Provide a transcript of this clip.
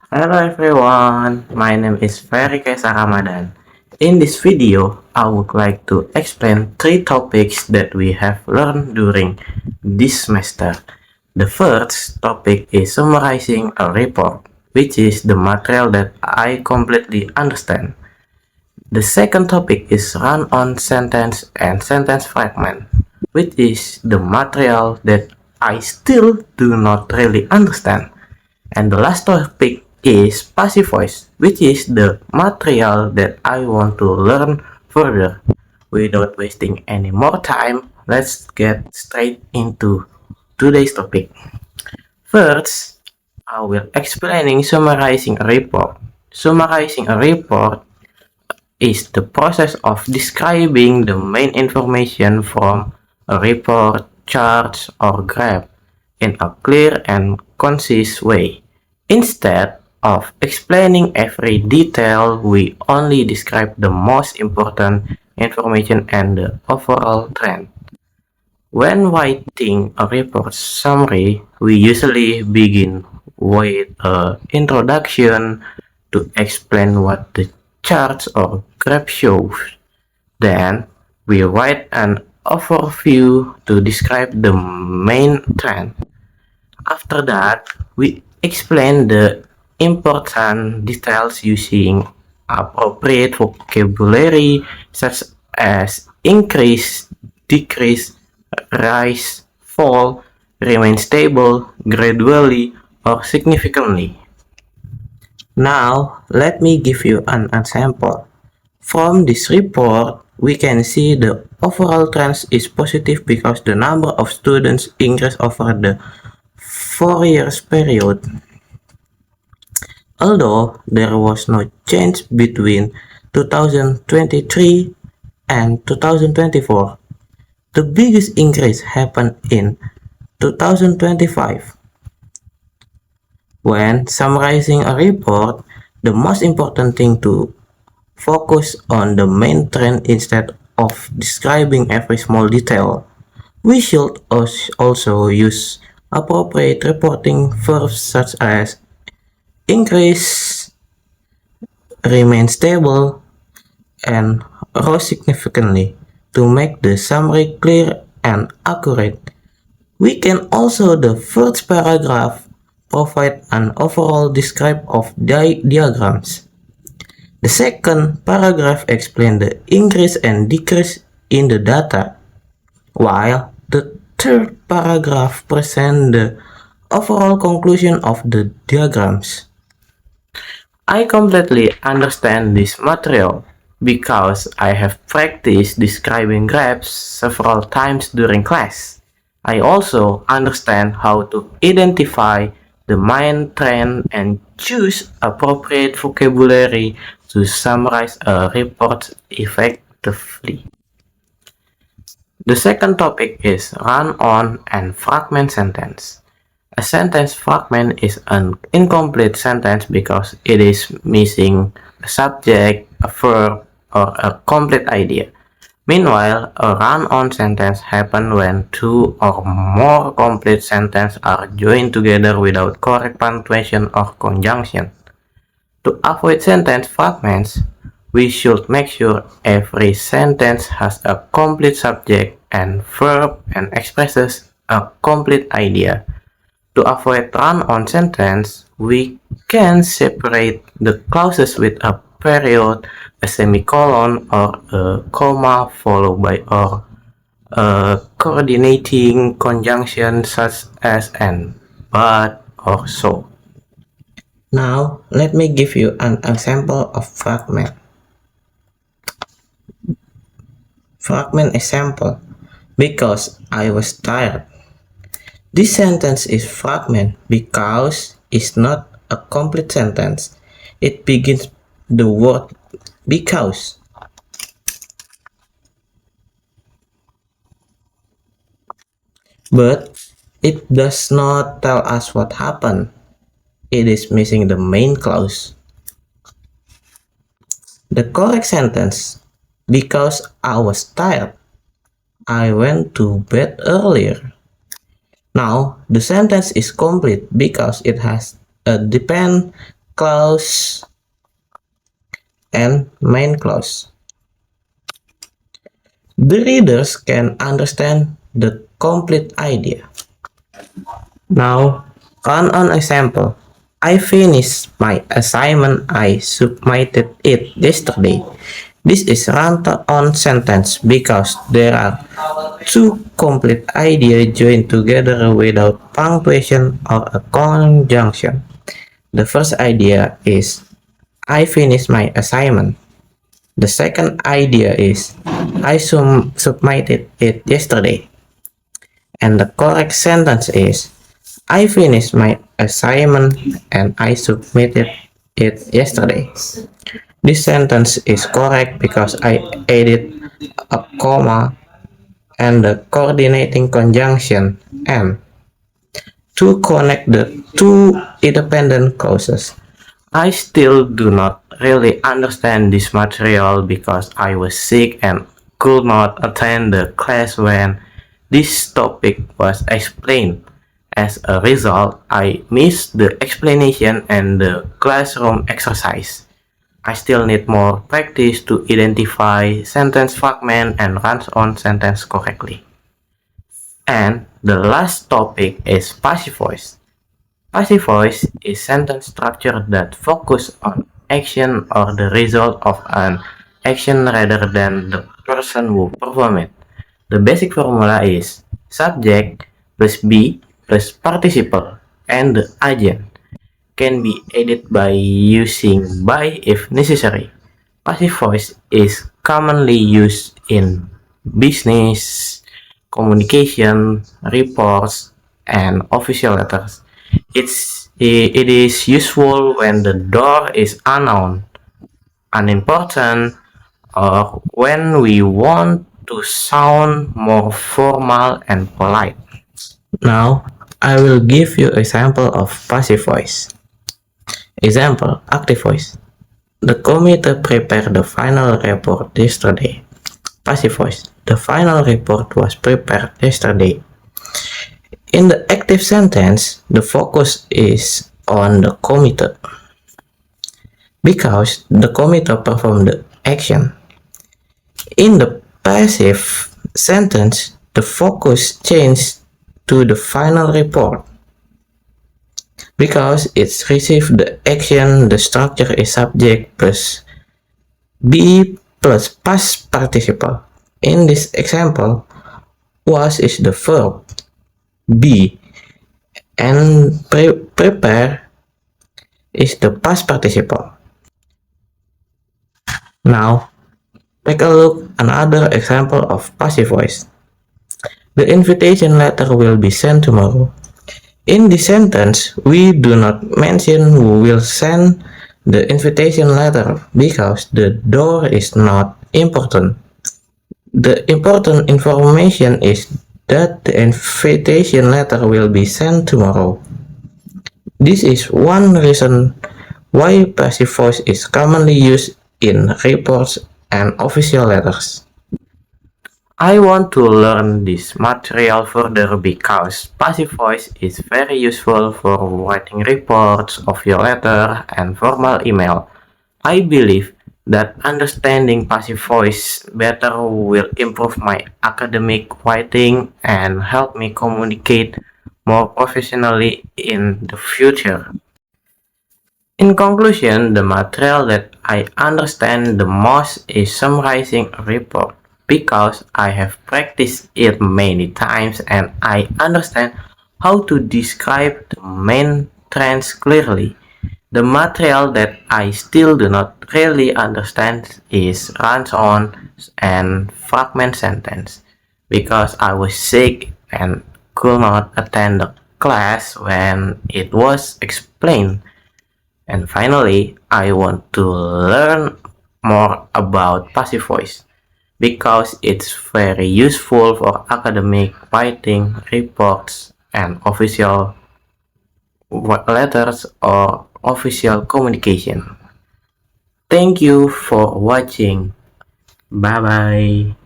Hello everyone, my name is Ferry Kaisa Ramadan. In this video, I would like to explain three topics that we have learned during this semester. The first topic is summarizing a report, which is the material that I completely understand. The second topic is run-on sentence and sentence fragment, which is the material that I still do not really understand. And the last topic is passive voice, which is the material that I want to learn further. Without wasting any more time, let's get straight into today's topic. First, I will explaining summarizing a report. Summarizing a report is the process of describing the main information from a report, chart, or graph in a clear and concise way. Instead of explaining every detail, we only describe the most important information and the overall trend. When writing a report summary, we usually begin with an introduction to explain what the charts or graph shows. Then, we write an overview to describe the main trend. After that, we explain the important details using appropriate vocabulary such as increase, decrease, rise, fall, remain stable, gradually, or significantly. Now, let me give you an example. From this report, we can see the overall trend is positive because the number of students increased over the 4 years period. Although there was no change between 2023 and 2024, the biggest increase happened in 2025. When summarizing a report, the most important thing to focus on the main trend instead of describing every small detail. We should also use appropriate reporting verbs such as increase, remain stable, and rose significantly to make the summary clear and accurate. We can also the first paragraph provide an overall description of diagrams. The second paragraph explains the increase and decrease in the data, while the third paragraph presents the overall conclusion of the diagrams. I completely understand this material because I have practiced describing graphs several times during class. I also understand how to identify the main trend and choose appropriate vocabulary to summarize a report effectively. The second topic is run-on and fragment sentence. A sentence fragment is an incomplete sentence because it is missing a subject, a verb, or a complete idea. Meanwhile, a run-on sentence happens when two or more complete sentences are joined together without correct punctuation or conjunction. To avoid sentence fragments, we should make sure every sentence has a complete subject and verb and expresses a complete idea. To avoid run-on sentence, we can separate the clauses with a period, a semicolon, or a comma followed by a coordinating conjunction such as and, but, or so. Now, let me give you an example of fragment. Fragment example. Because I was tired. This sentence is fragment because it's not a complete sentence. It begins the word because. But it does not tell us what happened. It is missing the main clause. The correct sentence, because I was tired, I went to bed earlier. Now, the sentence is complete because it has a depend clause, and main clause. The readers can understand the complete idea. Now, run an example. I finished my assignment. I submitted it yesterday. This is run-on sentence because there are two complete ideas joined together without punctuation or a conjunction. The first idea is I finished my assignment. The second idea is I submitted it yesterday. And the correct sentence is I finished my assignment and I submitted it yesterday. This sentence is correct because I added a comma and the coordinating conjunction and to connect the two independent clauses. I still do not really understand this material because I was sick and could not attend the class when this topic was explained. As a result, I missed the explanation and the classroom exercise. I still need more practice to identify sentence fragment and run-on sentence correctly. And the last topic is passive voice. Passive voice is sentence structure that focus on action or the result of an action rather than the person who perform it. The basic formula is subject plus be plus participle and the agent can be added by using by if necessary. Passive voice is commonly used in business, communication, reports, and official letters. It is useful when the door is unknown, unimportant, or when we want to sound more formal and polite. Now, I will give you example of passive voice. Example, active voice. The committee prepared the final report yesterday. Passive voice. The final report was prepared yesterday. In the active sentence, the focus is on the committee because the committee performed the action. In the passive sentence, the focus changed to the final report because it's received the action. The structure is subject plus be plus past participle. In this example, was is the verb, be and prepare is the past participle. Now, take a look another example of passive voice. The invitation letter will be sent tomorrow. In this sentence, we do not mention who will send the invitation letter because the door is not important. The important information is that the invitation letter will be sent tomorrow. This is one reason why passive voice is commonly used in reports and official letters. I want to learn this material further because passive voice is very useful for writing reports, official letter, and formal email. I believe that understanding passive voice better will improve my academic writing and help me communicate more professionally in the future. In conclusion, the material that I understand the most is summarizing a report because I have practiced it many times and I understand how to describe the main trends clearly. The material that I still do not really understand is runs-on and fragment sentence because I was sick and could not attend the class when it was explained. And finally, I want to learn more about passive voice because it's very useful for academic writing, reports, and official letters or official communication. Thank you for watching. Bye bye.